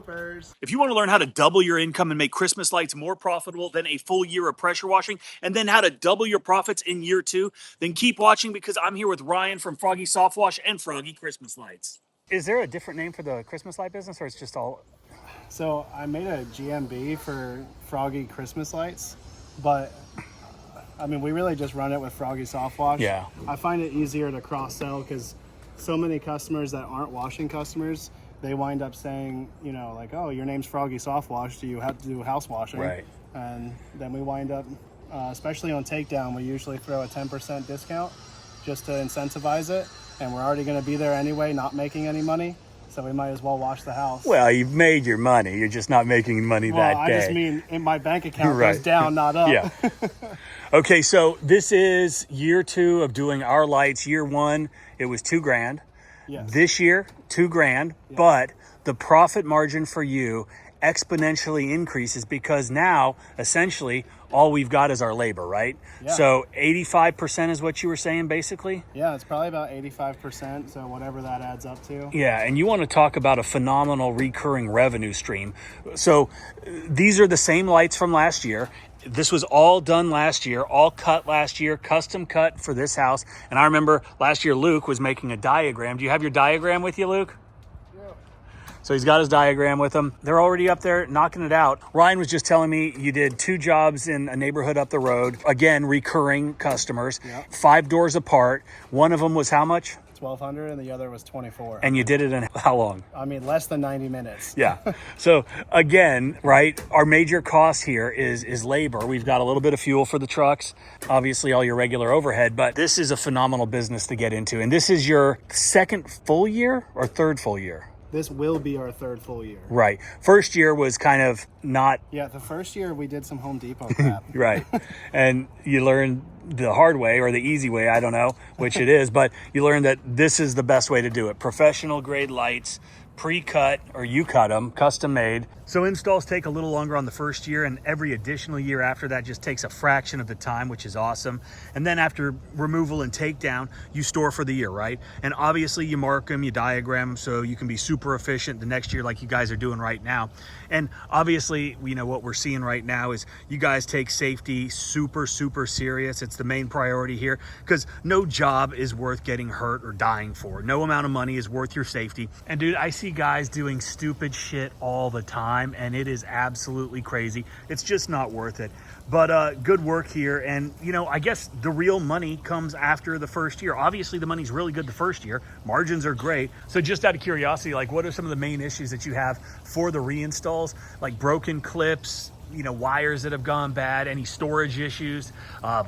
bloopers. If you want to learn how to double your income and make Christmas lights more profitable than a full year of pressure washing, and then how to double your profits in year 2, then keep watching, because I'm here with Ryan from Froggy Softwash and Froggy Christmas Lights. Is there a different name for the Christmas light business, or it's just all? So I made a GMB for Froggy Christmas Lights, but I mean, we really just run it with Froggy Softwash. Yeah. I find it easier to cross-sell because so many customers that aren't washing customers, they wind up saying, you know, like, oh, your name's Froggy Softwash, do you have to do house washing? Right. And then we wind up, especially on takedown, we usually throw a 10% discount just to incentivize it. And we're already going to be there anyway, not making any money. So we might as well wash the house. Well, you've made your money. You're just not making money that day. I just mean in my bank account Right. goes down, not up. Yeah. Okay, so this is year 2 of doing our lights. Year 1, it was $2,000. Yes. This year, $2,000, Yes. but the profit margin for you exponentially increases because now, essentially, all we've got is our labor, right? Yeah. So 85% is what you were saying, basically? Yeah, it's probably about 85%, so whatever that adds up to. Yeah, and you want to talk about a phenomenal recurring revenue stream. So these are the same lights from last year. This was all done last year, all cut last year, custom cut for this house. And I remember last year Luke was making a diagram. Do you have your diagram with you, Luke? Yeah. So he's got his diagram with him. They're already up there knocking it out. Ryan was just telling me you did 2 jobs in a neighborhood up the road. Again, recurring customers, Yep. 5 doors apart. One of them was how much? 1,200 and the other was 24. And you did it in how long? I mean, less than 90 minutes. Yeah. So again, right, our major cost here is labor. We've got a little bit of fuel for the trucks, obviously all your regular overhead, but this is a phenomenal business to get into. And this is your 2nd full year or 3rd full year? This will be our 3rd full year. Right. First year was kind of not Yeah, the first year we did some Home Depot crap. right. And you learned the hard way or the easy way, I don't know which it is, but you learned that this is the best way to do it. Professional grade lights, pre-cut, or you cut them, custom made. So installs take a little longer on the first year, and every additional year after that just takes a fraction of the time, which is awesome. And then after removal and takedown, you store for the year, right? And obviously you mark them, you diagram them, so you can be super efficient the next year like you guys are doing right now. And obviously, you know, what we're seeing right now is you guys take safety super, super serious. It's the main priority here, because no job is worth getting hurt or dying for. No amount of money is worth your safety. And dude, I see guys doing stupid shit all the time, and it is absolutely crazy. It's just not worth it. But good work here. And, you know, I guess the real money comes after the first year. Obviously, the money's really good the first year. Margins are great. So just out of curiosity, like, what are some of the main issues that you have for the reinstalls? Like broken clips, you know, wires that have gone bad, any storage issues,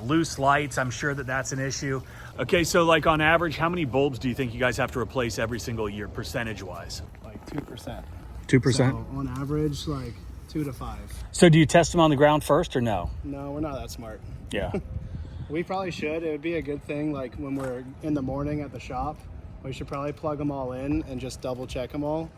loose lights. I'm sure that that's an issue. Okay, so like on average, how many bulbs do you think you guys have to replace every single year, percentage-wise? Like 2%. 2%? So on average, like 2 to 5. So do you test them on the ground first or no? No, we're not that smart. Yeah. We probably should. It would be a good thing, like when we're in the morning at the shop, we should probably plug them all in and just double check them all.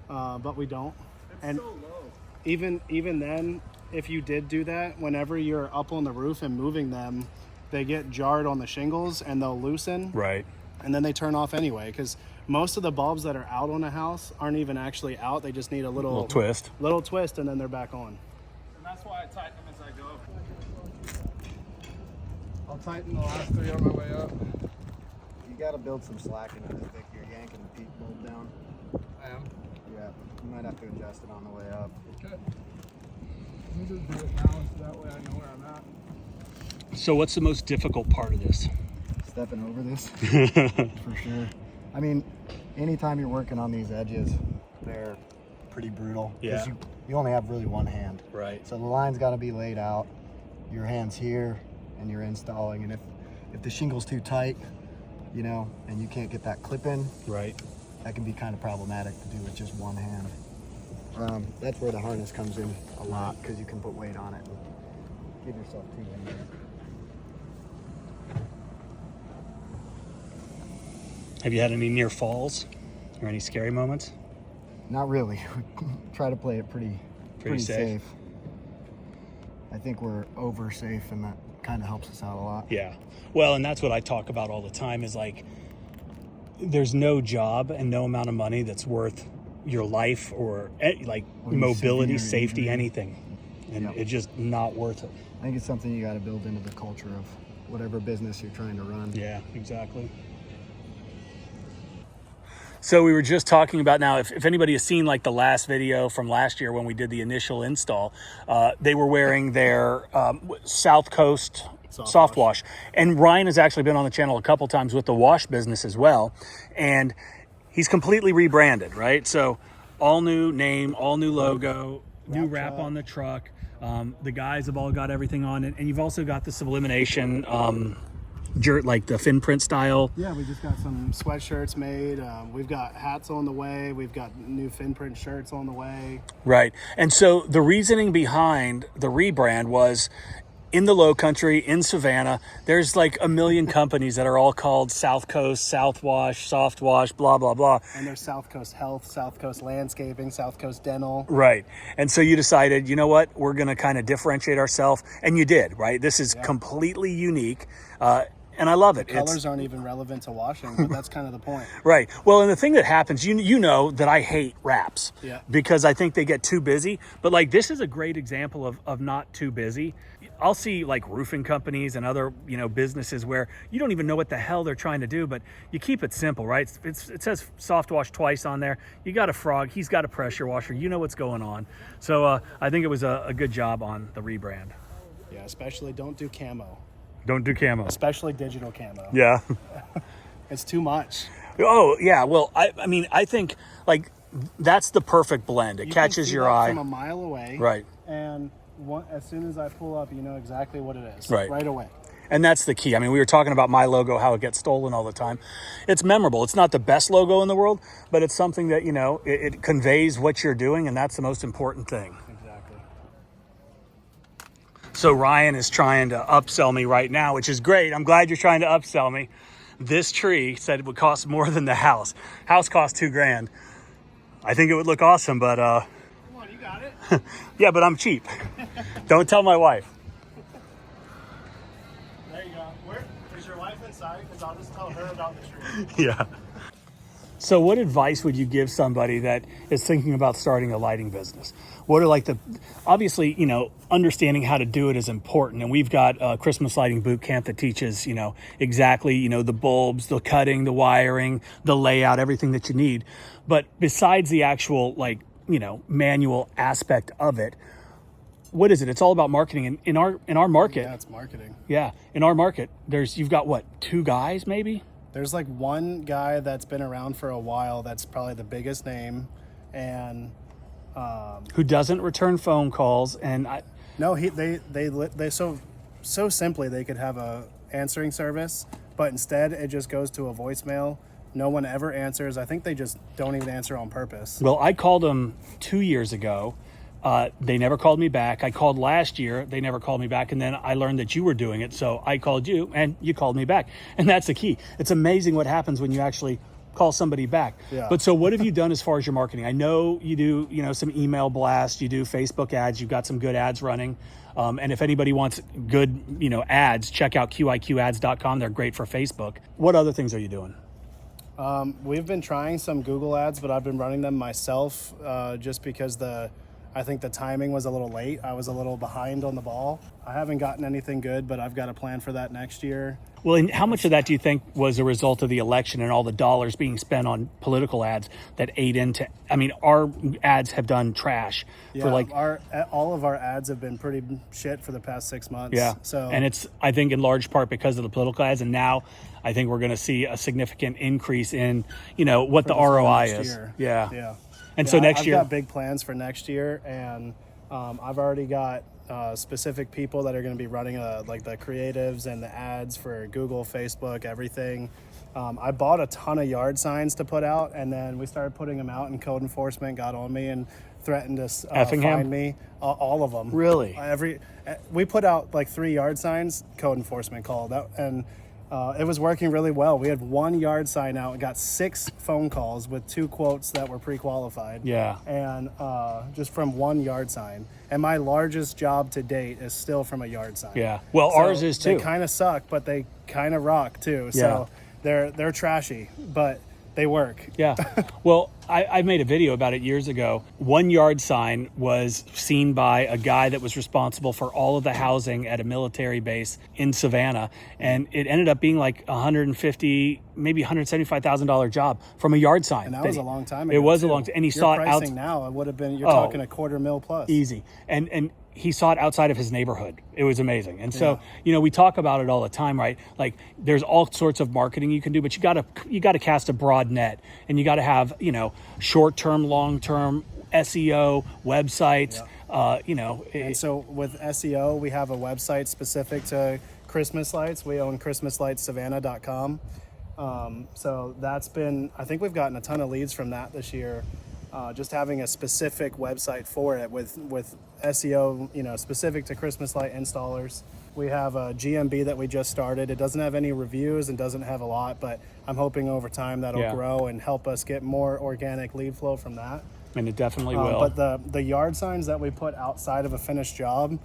But we don't. And so low. Even then, if you did do that, whenever you're up on the roof and moving them, they get jarred on the shingles and they'll loosen. Right. And then they turn off anyway, because most of the bulbs that are out on a house aren't even actually out. They just need a little twist. Little twist, and then they're back on. And that's why I tighten them as I go. I'll tighten the last 3 on my way up. You got to build some slack into this, Vic. You're yanking the peak bulb down. I am. Yeah, you might have to adjust it on the way up. Okay. Let me just do it now so that way I know where I'm at. So what's the most difficult part of this? Stepping over this, for sure. I mean, anytime you're working on these edges, they're pretty brutal. Yeah. You only have really one hand. Right. So the line's got to be laid out. Your hand's here, and you're installing. And if the shingle's too tight, you know, and you can't get that clip in, Right. that can be kind of problematic to do with just one hand. That's where the harness comes in a lot, because you can put weight on it and give yourself 2 hands. Have you had any near falls or any scary moments? Not really. We try to play it pretty safe. I think we're over safe, and that kind of helps us out a lot. Yeah. Well, and that's what I talk about all the time is like, there's no job and no amount of money that's worth your life or like Or your mobility, severe safety, injury. anything. And Yep. it's just not worth it. I think it's something you got to build into the culture of whatever business you're trying to run. Yeah, exactly. So we were just talking about now, if anybody has seen like the last video from last year when we did the initial install, they were wearing their South Coast soft wash. And Ryan has actually been on the channel a couple times with the wash business as well. And he's completely rebranded, right? So all new name, all new logo, new wrap on the truck. The guys have all got everything on it. And you've also got the sublimination like the fin print style. Yeah, we just got some sweatshirts made. We've got hats on the way. We've got new fin print shirts on the way. Right. And so the reasoning behind the rebrand was in the low country, in Savannah, there's like a million companies that are all called South Coast, South Wash, Soft Wash, blah, blah, blah. And there's South Coast Health, South Coast Landscaping, South Coast Dental. Right. And so you decided, you know what, we're going to kind of differentiate ourselves. And you did, right? This is completely unique. And I love it. Colors aren't even relevant to washing, but that's kind of the point. Right. Well, and the thing that happens, you know that I hate wraps because I think they get too busy. But like this is a great example of not too busy. I'll see like roofing companies and other, businesses where you don't even know what the hell they're trying to do, but you keep it simple, right? It says soft wash twice on there. You got a frog, he's got a pressure washer. You know what's going on. So I think it was a good job on the rebrand. Yeah, especially don't do camo. Don't do camo. Especially digital camo. Yeah. It's too much. Oh, yeah. Well, I think like that's the perfect blend. It catches your eye. From a mile away. Right. And as soon as I pull up, you know exactly what it is. Right away. And that's the key. I mean, we were talking about my logo, how it gets stolen all the time. It's memorable. It's not the best logo in the world, but it's something that, it conveys what you're doing, and that's the most important thing. Exactly. So Ryan is trying to upsell me right now, which is great. I'm glad you're trying to upsell me. This tree said it would cost more than the house. House cost $2,000. I think it would look awesome, but Come on, you got it. yeah, but I'm cheap. Don't tell my wife. There you go. Where is your wife inside? Because I'll just tell her about the tree. Yeah. So what advice would you give somebody that is thinking about starting a lighting business? What are obviously, understanding how to do it is important. And we've got a Christmas lighting boot camp that teaches, exactly, the bulbs, the cutting, the wiring, the layout, everything that you need. But besides the actual, manual aspect of it, what is it? It's all about marketing. And in our market. Yeah, it's marketing. Yeah. In our market, you've got what, 2 guys maybe? There's like one guy that's been around for a while. That's probably the biggest name. And who doesn't return phone calls. And they so simply they could have a answering service, but instead it just goes to a voicemail. No one ever answers. I think they just don't even answer on purpose. Well, I called them 2 years ago. They never called me back. I called last year. They never called me back. And then I learned that you were doing it. So I called you and you called me back. And that's the key. It's amazing what happens when you actually call somebody back. Yeah. But so what have you done as far as your marketing? I know you do, some email blasts, you do Facebook ads, you've got some good ads running. And if anybody wants good, ads, check out QuoteIQads.com. They're great for Facebook. What other things are you doing? We've been trying some Google ads, but I've been running them myself just because I think the timing was a little late. I was a little behind on the ball. I haven't gotten anything good, but I've got a plan for that next year. Well, and how much of that do you think was a result of the election and all the dollars being spent on political ads that ate into? I mean, our ads have done trash for all of our ads have been pretty shit for the past 6 months. Yeah. So, and it's, I think, in large part because of the political ads, and now I think we're going to see a significant increase in, what the ROI is. Year. Yeah. Yeah. And so next year, I've got big plans for next year, and I've already got specific people that are going to be running like the creatives and the ads for Google, Facebook, everything. I bought a ton of yard signs to put out, and then we started putting them out, and code enforcement got on me and threatened to fine me. All of them. Really? We put out like 3 yard signs. Code enforcement called out, and it was working really well. We had 1 yard sign out and got 6 phone calls with 2 quotes that were pre-qualified. Yeah. And just from 1 yard sign. And my largest job to date is still from a yard sign. Yeah. Well, ours is too. They kind of suck, but they kind of rock too. Yeah. So they're trashy, but they work. Yeah. Well, I made a video about it years ago. 1 yard sign was seen by a guy that was responsible for all of the housing at a military base in Savannah, and it ended up being like $150, maybe $175,000 job from a yard sign. And that was a long time ago. It was too. a long time, and he Your saw it out. pricing now, it would have been, you're talking $250,000 plus. Easy, and he saw it outside of his neighborhood. It was amazing. And so, we talk about it all the time, right? Like there's all sorts of marketing you can do, but you gotta cast a broad net, and you gotta have, short-term, long-term SEO, websites, And so with SEO, we have a website specific to Christmas lights. We own ChristmasLightsSavannah.com. So that's been, I think we've gotten a ton of leads from that this year. Just having a specific website for it with SEO, specific to Christmas light installers. We have a GMB that we just started. It doesn't have any reviews and doesn't have a lot, but I'm hoping over time that'll grow and help us get more organic lead flow from that. And it definitely will. But the yard signs that we put outside of a finished job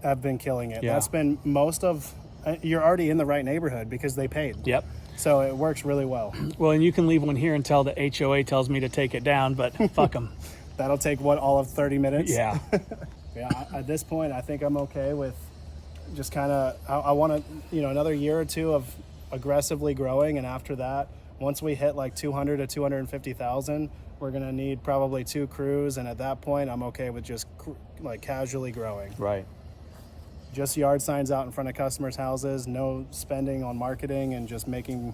have been killing it. Yeah. That's been you're already in the right neighborhood because they paid. Yep. So it works really well. Well, and you can leave one here until the HOA tells me to take it down, but fuck them. That'll take all of 30 minutes? Yeah. Yeah, at this point, I think I'm okay with just kind of, I want to, another year or two of aggressively growing. And after that, once we hit like 200 to 250,000, we're going to need probably 2 crews. And at that point, I'm okay with just like casually growing. Right. Just yard signs out in front of customers' houses, no spending on marketing, and just making,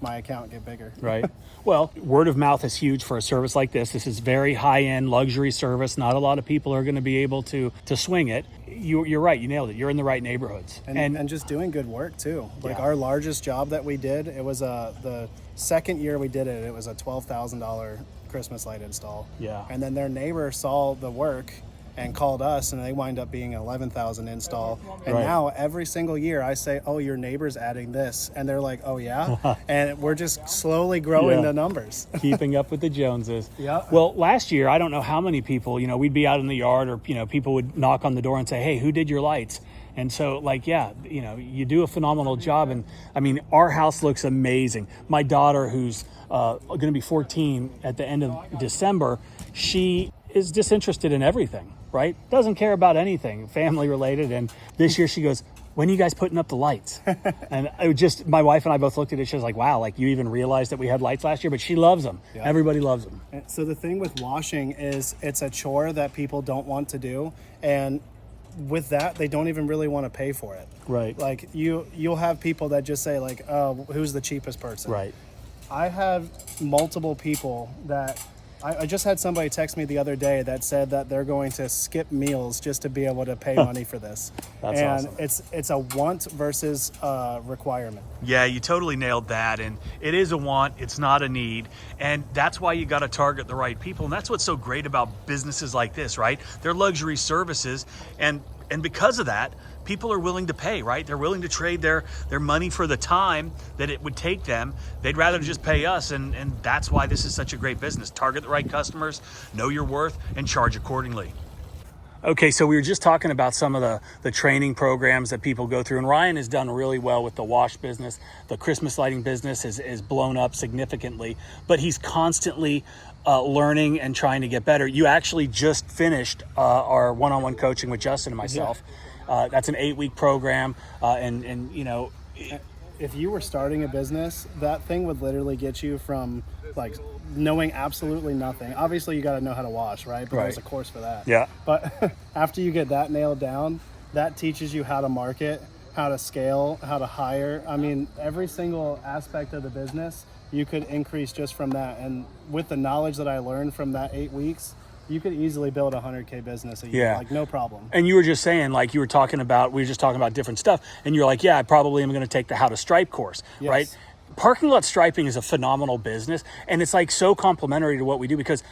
my account get bigger. Right. Well, word of mouth is huge for a service like this. This is very high-end luxury service. Not a lot of people are going to be able to swing it. You're right. You nailed it. You're in the right neighborhoods. And just doing good work too. Like our largest job that we did, it was the second year we did it. It was a $12,000 Christmas light install. Yeah. And then their neighbor saw the work and called us, and they wind up being an $11,000 install. And now every single year I say, oh, your neighbor's adding this. And they're like, oh yeah? And we're just slowly growing the numbers. Keeping up with the Joneses. Yeah. Well, last year, I don't know how many people, we'd be out in the yard, or, people would knock on the door and say, hey, who did your lights? And so, you do a phenomenal job. And I mean, our house looks amazing. My daughter, who's going to be 14 at the end of December, she is disinterested in everything, right? Doesn't care about anything family related. And this year she goes, when are you guys putting up the lights? And my wife and I both looked at it. She was like, wow, like you even realized that we had lights last year, but she loves them. Yeah. Everybody loves them. So the thing with washing is it's a chore that people don't want to do. And with that, they don't even really want to pay for it. Right. Like you'll have people that just say like, oh, who's the cheapest person? Right. I have multiple people that I just had somebody text me the other day that said that they're going to skip meals just to be able to pay money for this. That's awesome. It's a want versus a requirement. Yeah, you totally nailed that. And it is a want, it's not a need. And that's why you got to target the right people. And that's what's so great about businesses like this, right? They're luxury services. And because of that, people are willing to pay, right? They're willing to trade their money for the time that it would take them. They'd rather just pay us, and that's why this is such a great business. Target the right customers, know your worth, and charge accordingly. Okay, so we were just talking about some of the training programs that people go through, and Ryan has done really well with the wash business. The Christmas lighting business is blown up significantly, but he's constantly learning and trying to get better. You actually just finished our one-on-one coaching with Justin and myself. That's an 8-week program, and if you were starting a business, that thing would literally get you from like knowing absolutely nothing. Obviously, you got to know how to wash, right? But there's a course for that. Yeah. But after you get that nailed down, that teaches you how to market, how to scale, how to hire. I mean, every single aspect of the business you could increase just from that. And with the knowledge that I learned from that 8 weeks, you could easily build a 100K business a year, like no problem. And you were just saying, like we were just talking about different stuff, and you're like, yeah, I probably am going to take the How to Stripe course, right? Parking lot striping is a phenomenal business, and it's like so complementary to what we do, because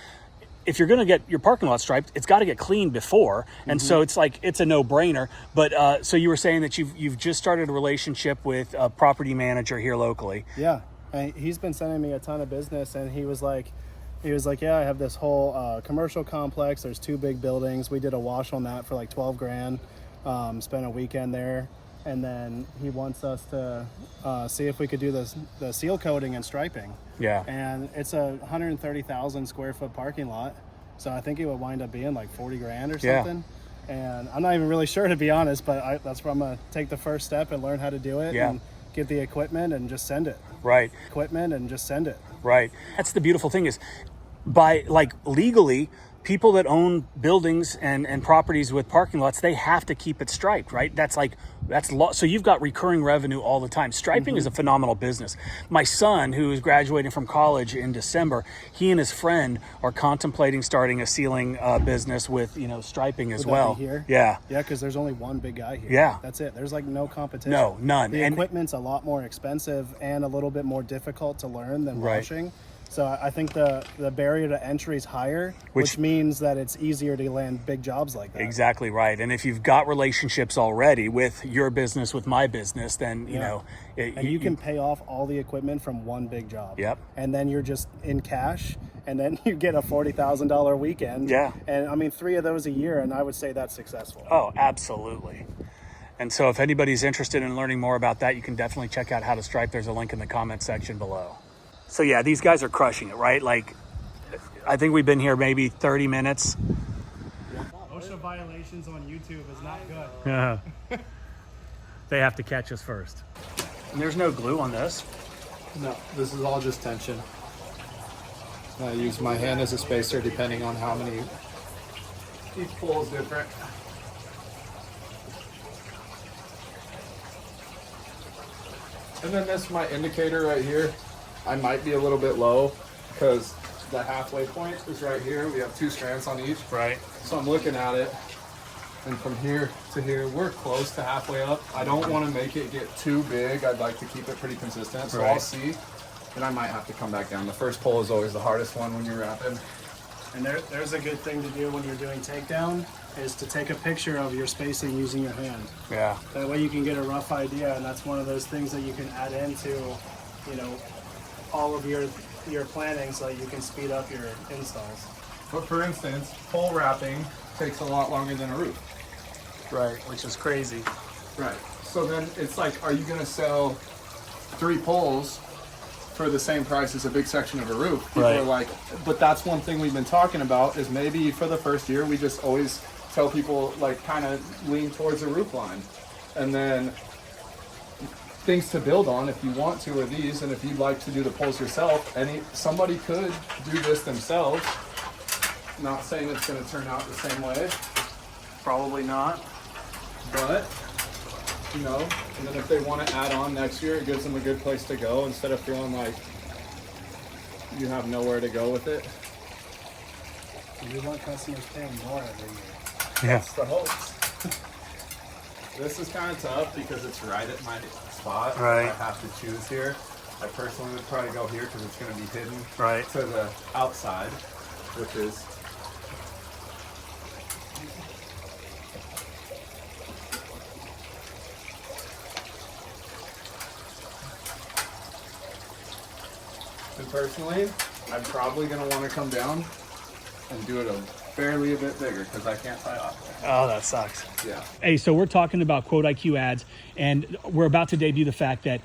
if you're going to get your parking lot striped, it's got to get cleaned before, and so it's like it's a no-brainer. But so you were saying that you've just started a relationship with a property manager here locally. Yeah, and he's been sending me a ton of business, and he was like, yeah, I have this whole commercial complex. There's 2 big buildings. We did a wash on that for like $12,000. Spent a weekend there. and then he wants us to see if we could do the seal coating and striping. Yeah. And it's a 130,000 square foot parking lot, so I think it would wind up being like 40 grand or something. And I'm not even really sure, to be honest, but that's where I'm gonna take the first step and learn how to do it. And get the equipment and just send it. Right. Equipment and just send it. Right. That's the beautiful thing is, by like legally, people that own buildings and properties with parking lots, they have to keep it striped, right? So you've got recurring revenue all the time. Striping is a phenomenal business. My son, who is graduating from college in December, he and his friend are contemplating starting a sealing business with, striping as well. Here? Yeah. Yeah, because there's only one big guy here. Yeah. That's it. There's like no competition. No, none. The equipment's a lot more expensive and a little bit more difficult to learn than washing. So I think the barrier to entry is higher, which means that it's easier to land big jobs like that. Exactly right. And if you've got relationships already with your business, with my business, then, you can pay off all the equipment from one big job. Yep. And then you're just in cash, and then you get a $40,000 weekend. Yeah. And I mean, 3 of those a year, and I would say that's successful. Oh, absolutely. And so if anybody's interested in learning more about that, you can definitely check out How to Stripe. There's a link in the comment section below. So yeah, these guys are crushing it, right? Like, I think we've been here maybe 30 minutes. OSHA violations on YouTube is not good. Yeah. They have to catch us first. And there's no glue on this. No, this is all just tension. I use my hand as a spacer depending on how many. Each pull is different. And then this is my indicator right here. I might be a little bit low because the halfway point is right here. We have 2 strands on each. Right. So I'm looking at it, and from here to here, we're close to halfway up. I don't want to make it get too big. I'd like to keep it pretty consistent. So I'll see, and I might have to come back down. The first pull is always the hardest one when you're wrapping. And there's a good thing to do when you're doing takedown is to take a picture of your spacing using your hand. Yeah. That way you can get a rough idea, and that's one of those things that you can add into, all of your planning so that you can speed up your installs. But for instance, pole wrapping takes a lot longer than a roof. Right, which is crazy. Right. So then it's like, are you going to sell 3 poles for the same price as a big section of a roof? People are like, but that's one thing we've been talking about is maybe for the first year, we just always tell people like kind of lean towards the roof line. And then things to build on if you want to are these, and if you'd like to do the poles yourself, somebody could do this themselves. Not saying it's going to turn out the same way. Probably not. But, and then if they want to add on next year, it gives them a good place to go instead of feeling like you have nowhere to go with it. We want customers paying more every year. Yeah. That's the hopes. This is kind of tough because it's right at my spot. Right. I have to choose here. I personally would probably go here because it's going to be hidden to the outside, which is and personally, I'm probably going to want to come down and do it barely a bit bigger because I can't tie off. Oh, that sucks. Yeah. Hey, so we're talking about QuoteIQ ads, and we're about to debut the fact that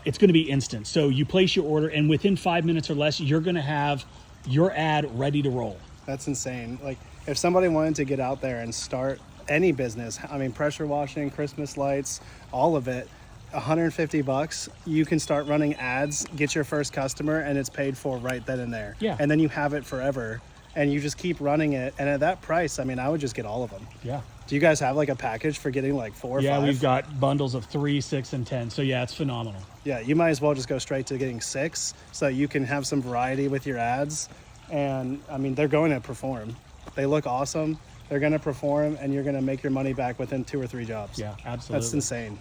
it's going to be instant. So you place your order, and within 5 minutes or less, you're going to have your ad ready to roll. That's insane. Like, if somebody wanted to get out there and start any business, I mean, pressure washing, Christmas lights, all of it, $150, you can start running ads, get your first customer, and it's paid for right then and there. Yeah. And then you have it forever, and you just keep running it. And at that price, I mean, I would just get all of them. Yeah. Do you guys have like a package for getting like 4 or 5? Yeah, we've got bundles of 3, 6, and 10. So yeah, it's phenomenal. Yeah, you might as well just go straight to getting 6 so you can have some variety with your ads. And I mean, they're going to perform. They look awesome. They're going to perform, and you're going to make your money back within 2 or 3 jobs. Yeah, absolutely. That's insane.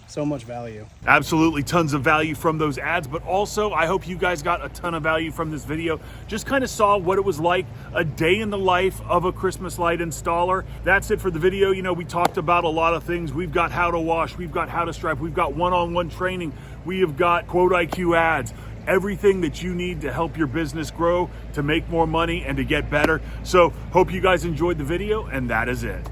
So much value. Absolutely tons of value from those ads, but also I hope you guys got a ton of value from this video. Just kind of saw what it was like a day in the life of a Christmas light installer. That's it for the video. You know, we talked about a lot of things. We've got how to wash, we've got how to stripe, we've got one-on-one training, we have got QuoteIQ ads. Everything that you need to help your business grow, to make more money, and to get better. So hope you guys enjoyed the video, and that is it.